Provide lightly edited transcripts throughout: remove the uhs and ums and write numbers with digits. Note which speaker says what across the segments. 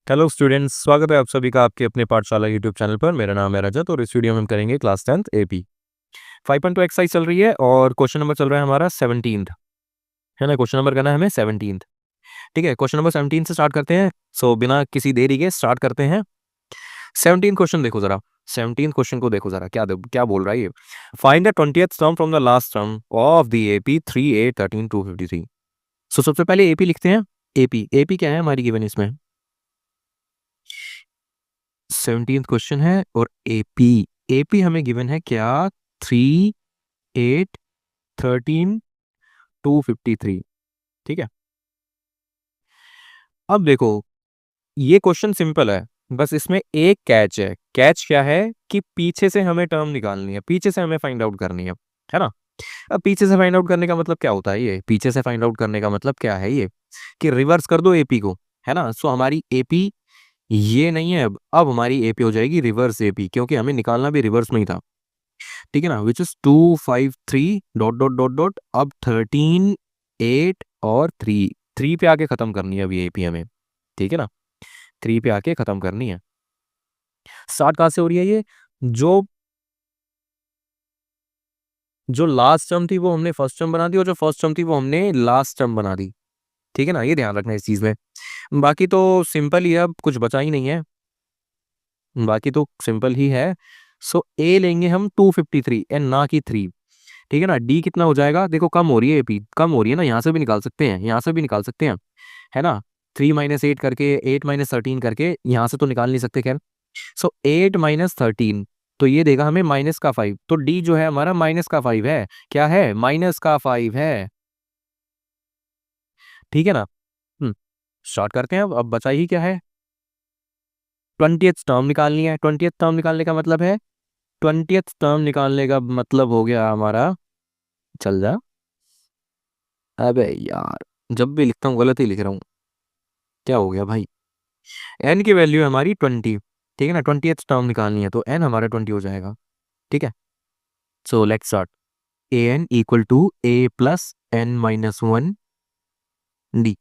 Speaker 1: Hello students, स्वागत है आप सभी का आपके अपने पाठशाला यूट्यूब चैनल पर। मेरा नाम है रजत और इस वीडियो में हम करेंगे क्लास 10th एपी 5.2 एक्सरसाइज चल रही है और क्वेश्चन नंबर चल रहा है हमारा 17th, है ना। क्वेश्चन नंबर करना है हमें 17th। ठीक है, क्वेश्चन नंबर 17 से स्टार्ट करते हैं। बिना किसी देरी के स्टार्ट करते हैं। 17 क्वेश्चन देखो जरा। 17 क्वेश्चन को देखो जरा, क्या बोल रहा है ये। Find the 20th term from the last term of the AP 3 8 13 253। सबसे पहले एपी लिखते हैं। एपी एपी क्या है हमारी गिवन इसमें। 17th क्वेश्चन है और एपी एपी हमें गिवन है क्या। 3 8 13 253। ठीक है, अब देखो ये क्वेश्चन सिंपल है, बस इसमें एक कैच है। कैच क्या है कि पीछे से हमें टर्म निकालनी है, पीछे से हमें फाइंड आउट करनी है ना। अब पीछे से फाइंड आउट करने का मतलब क्या होता है, ये पीछे से फाइंड आउट करने का मतलब क्या है ये कि रिवर्स कर दो एपी को, है ना। हमारी एपी ये नहीं है, अब हमारी एपी हो जाएगी रिवर्स एपी, क्योंकि हमें निकालना भी रिवर्स में ही था। ठीक है ना, which is 253 dot dot dot dot. अब 13 8 और 3 पे आके खत्म करनी है अभी एपी हमें। ठीक है ना, 3 पे आके खत्म करनी है। स्टार्ट कहाँ से हो रही है ये। जो जो लास्ट टर्म थी वो हमने फर्स्ट टर्म बना दी और जो फर्स्ट टर्म थी वो हमने लास्ट टर्म बना दी। ठीक है ना, ये ध्यान रखना है इस चीज में। बाकी तो सिंपल ही है, अब कुछ बचा ही नहीं है, बाकी तो सिंपल ही है। ए लेंगे हम 253 एंड ना कि 3। ठीक है ना, डी कितना हो जाएगा, देखो कम हो रही है एपी, कम हो रही है ना, यहाँ से भी निकाल सकते हैं, यहाँ से भी निकाल सकते हैं, है ना। 3 - 8 करके 8 - 13 करके यहाँ से तो निकाल नहीं सकते, खैर। 8 - 13 तो ये देगा हमें -5, तो डी जो है हमारा -5 है। क्या है, -5 है। ठीक है ना। स्टार्ट करते हैं। अब बचा ही क्या है, 20th टर्म निकालनी है। 20th टर्म निकालने का मतलब है, 20th टर्म निकालने का मतलब हो गया हमारा, चल जा। अबे यार, जब भी लिखता हूँ गलत ही लिख रहा हूँ, क्या हो गया भाई। एन की वैल्यू है हमारी 20। ठीक है ना, 20th टर्म निकालनी है तो एन हमारा 20 हो जाएगा। ठीक है, let's start. A N equal to A plus n - 1 D,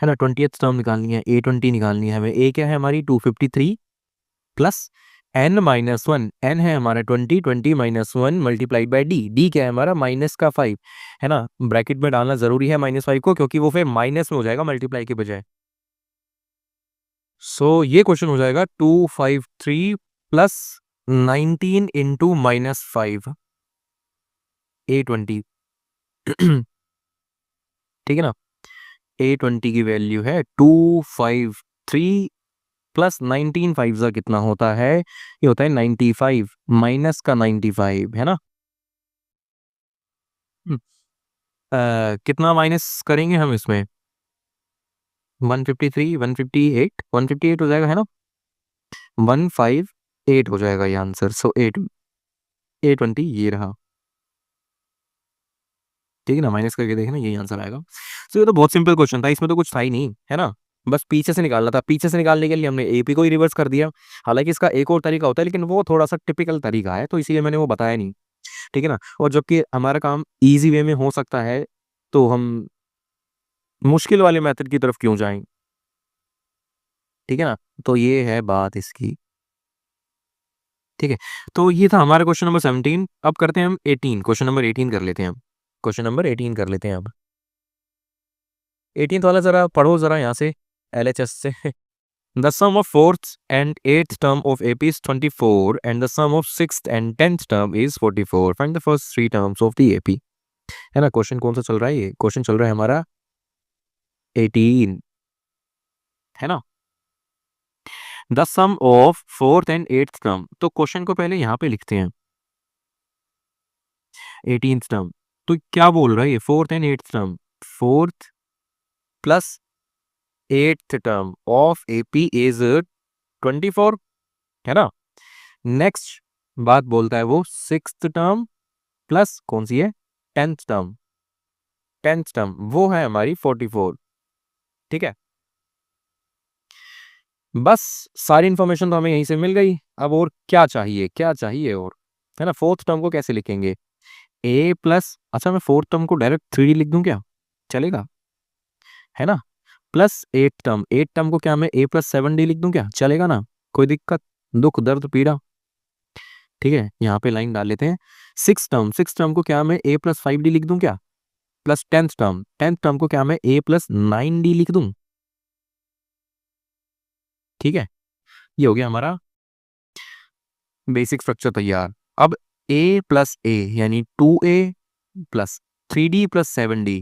Speaker 1: है ना। 20th टर्म निकालनी है, A20 निकालनी है हमें। ए क्या है हमारी 253 प्लस n - 1, n है हमारा 20, 20 - 1 मल्टीप्लाइड बाई डी, डी क्या है हमारा -5, है ना। ब्रैकेट में डालना जरूरी है -5 को, क्योंकि वो फिर माइनस में हो जाएगा मल्टीप्लाई के बजाय। ये क्वेश्चन हो जाएगा 253 प्लस 19 इंटू -5 A20। ठीक है ना, A20 की वैल्यू है 253 प्लस 19 फाइव का कितना होता है, ये होता है 95 माइनस का 95, है ना। हम्म, कितना माइनस करेंगे हम इसमें, 153 158 158 हो जाएगा, है ना। 158 हो जाएगा ये आंसर। एट A20 ये रहा। ठीक है ना, माइनस करके देखना यही आंसर आएगा। ये तो बहुत सिंपल क्वेश्चन था, इसमें तो कुछ था ही नहीं, है ना। बस पीछे से निकालना था, पीछे से निकालने के लिए हमने एपी को ही रिवर्स कर दिया। हालांकि इसका एक और तरीका होता है, लेकिन वो थोड़ा सा टिपिकल तरीका है, तो इसीलिए मैंने वो बताया नहीं। ठीक है ना, और जबकि हमारा काम इजी वे में हो सकता है, तो हम मुश्किल वाले मेथड की तरफ क्यों जाएं। ठीक है ना, तो ये है बात इसकी। ठीक है, तो ये था हमारा क्वेश्चन नंबर 17। अब करते हैं हम 18, क्वेश्चन नंबर 18 कर लेते हैं हम। क्वेश्चन नंबर 18 कर लेते हैं अब। 18th वाला जरा पढ़ो जरा यहाँ से, एलएचएस से। The sum of fourth and eighth term of AP is 24 and the sum of sixth and 10th term is 44. Find the first three terms of the AP. है ना, क्वेश्चन कौन सा चल रहा है, ये क्वेश्चन चल रहा है हमारा 18, है ना। The sum of fourth and eighth term, तो क्वेश्चन को पहले यहाँ पे लिखते हैं 18th टर्म। तो क्या बोल रहा है ये, fourth and eighth term, fourth plus eighth term of AP is 24, है ना। नेक्स्ट बात बोलता है वो सिक्स्थ टर्म प्लस कौन सी है, 10th टर्म। 10th टर्म वो है हमारी 44। ठीक है, बस सारी इंफॉर्मेशन तो हमें यहीं से मिल गई। अब और क्या चाहिए, क्या चाहिए और, है ना। फोर्थ टर्म को कैसे लिखेंगे, ए प्लस, अच्छा मैं फोर्थ टर्म को डायरेक्ट 3D लिख दूं क्या, चलेगा, है ना। प्लस 8 टर्म को क्या मैं a प्लस 7d लिख दूं, क्या चलेगा ना? कोई दिक्कत, दुख दर्द पीड़ा? ठीक है, यहाँ पे लाइन डाल लेते हैं। 6 टर्म को क्या मैं a प्लस 5d लिख दूं, क्या? प्लस 10th टर्म को क्या मैं a प्लस 9d लिख दूं? ठीक है, ये हो गया हमारा बेसिक स्ट्रक्चर तैयार। अब a प्लस a यानी 2a plus 3d plus 7d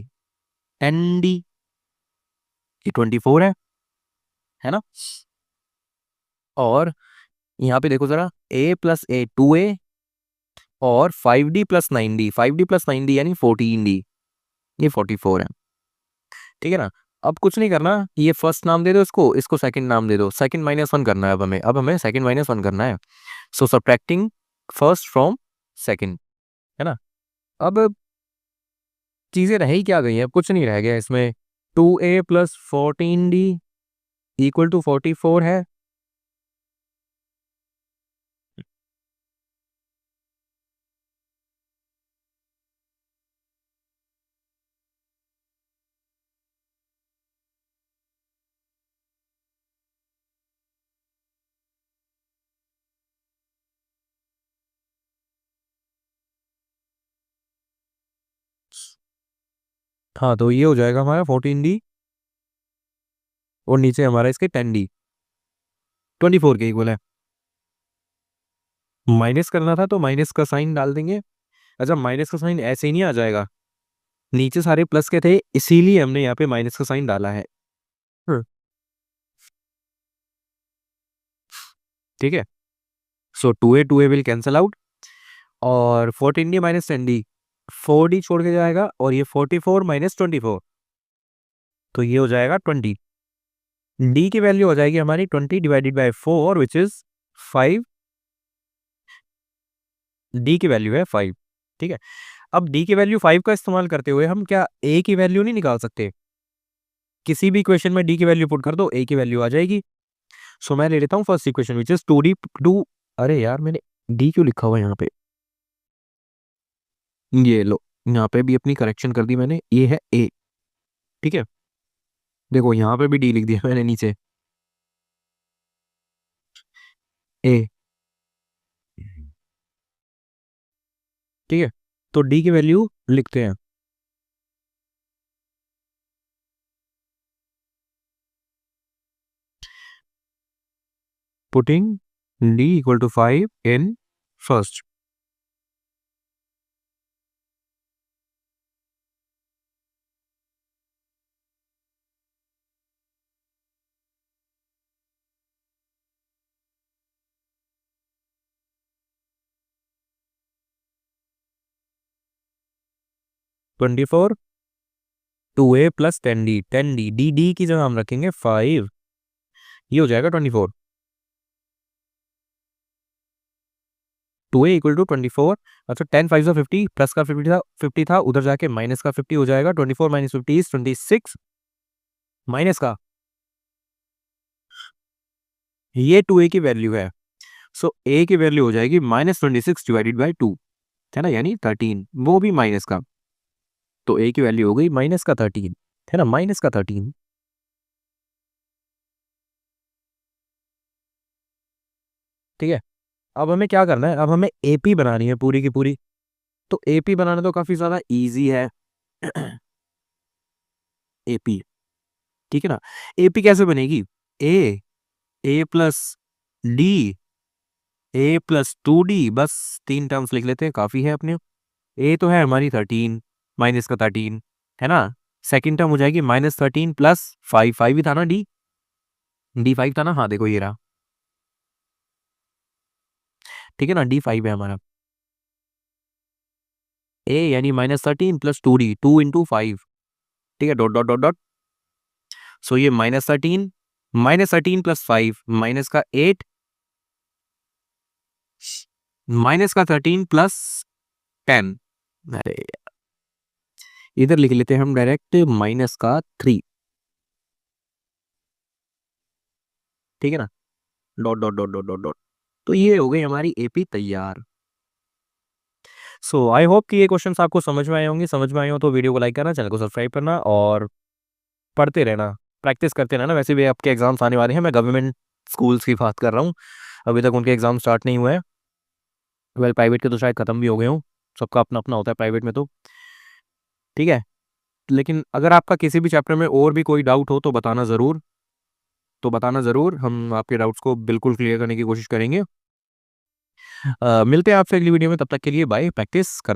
Speaker 1: nd, ये 24 है ना? और यहाँ पे देखो जरा, a प्लस a 2a और 5d plus 9d, 5d plus 9d यानी 14d, ये 44 है। ठीक है ना? अब कुछ नहीं करना, ये फर्स्ट नाम दे दो, इसको सेकंड नाम दे दो। सेकंड माइनस वन करना है अब हमें सेकंड माइनस वन करना है। सो सबट्रैक्टिंग फर्स्ट फ्रॉम सेकंड, है ना? अब चीजें रह ही क्या गई है, अब कुछ नहीं रह गया इसमें। 2a plus 14d equal to 44 है। हाँ, तो ये हो जाएगा हमारा 14d और नीचे हमारा इसके 10d 24 के इक्वल है। माइनस करना था तो माइनस का साइन डाल देंगे। अच्छा, माइनस का साइन ऐसे ही नहीं आ जाएगा, नीचे सारे प्लस के थे इसीलिए हमने यहाँ पे माइनस का साइन डाला है। ठीक है, सो 2a विल कैंसल आउट और 14d माइनस 10d 4d छोड़ के जाएगा और ये 44 माइनस 24 तो ये हो जाएगा 20। d की वैल्यू हो जाएगी हमारी 20 divided by 4 which is 5। d की वैल्यू है 5। ठीक है, अब d की वैल्यू 5 का इस्तेमाल करते हुए हम क्या a की वैल्यू नहीं निकाल सकते? किसी भी इक्वेशन में d की वैल्यू पुट कर दो, a की वैल्यू आ जाएगी। सो मैं ले लेता हूँ first equation which is 2d 2। अरे यार, मैंने d क्यों लिखा हुआ है यहाँ पे? ये लो, यहाँ पे भी अपनी करेक्शन कर दी मैंने, ये है a। ठीक है, देखो यहाँ पे भी d लिख दिया मैंने नीचे a। ठीक है, तो d की वैल्यू लिखते हैं। Putting d equal to 5 in first. Twenty four 2a plus 10d 10d D की जगह हम रखेंगे 5, ये हो जाएगा 24। 2a equal to 24। अच्छा, 10 5 सा 50 प्लस का 50 था उधर जाके माइनस का 50 हो जाएगा। 24 माइनस 50 इज 26 माइनस का ये 2a की वैल्यू है। सो a की वैल्यू हो जाएगी माइनस 26 डिवाइडेड बाई 2, है ना, यानी 13, वो भी माइनस का। तो a की वैल्यू हो गई माइनस का 13, है ना, माइनस का 13। ठीक है, अब हमें क्या करना है, अब हमें एपी बनानी है पूरी की पूरी। तो एपी बनाना तो काफी ज्यादा इजी है। एपी, ठीक है ना? एपी कैसे बनेगी? A plus D A plus 2d, बस 3 टर्म्स लिख लेते हैं, काफी है अपने। ए तो है हमारी 13 माइनस का 13, है ना? सेकेंड टर्म हो जाएगी माइनस 13 प्लस 5, 5 ही था ना, डी 5 था ना, हाँ देखो ये रहा। ठीक है ना, डी 5 है हमारा। ए यानी माइनस 13 प्लस 2d 2 इंटू 5। ठीक है, डॉट डॉट डॉट डॉट। सो ये माइनस 13 प्लस 5 माइनस का 8 माइनस का 13 प्लस 10। अरे इधर लिख लेते हैं हम डायरेक्ट माइनस का 3। ठीक है ना, dot dot dot dot dot dot. तो ये हो गई हमारी एपी तैयार। सो आई होप कि ये क्वेश्चंस आपको समझ में आए होंगे। समझ में आए हो तो वीडियो को लाइक करना, चैनल को सब्सक्राइब करना और पढ़ते रहना। प्रैक्टिस करते रहना। वैसे भी आपके एग्ज़ाम्स आने वाले हैं, मैं गवर्नमेंट स्कूल्स की बात कर रहा हूँ, अभी तक उनके एग्ज़ाम स्टार्ट नहीं हुए हैं। वेल प्राइवेट के तो शायद ख़त्म भी हो गए हों, सबका अपना-अपना होता है प्राइवेट में तो, ठीक है? लेकिन अगर आपका किसी भी चैप्टर में और भी कोई डाउट हो तो बताना ज़रूर, हम आपके डाउट्स को बिल्कुल क्लियर करने की कोशिश करेंगे। मिलते हैं आपसे अगली वीडियो में, तब तक के लिए बाय, प्रैक्टिस करते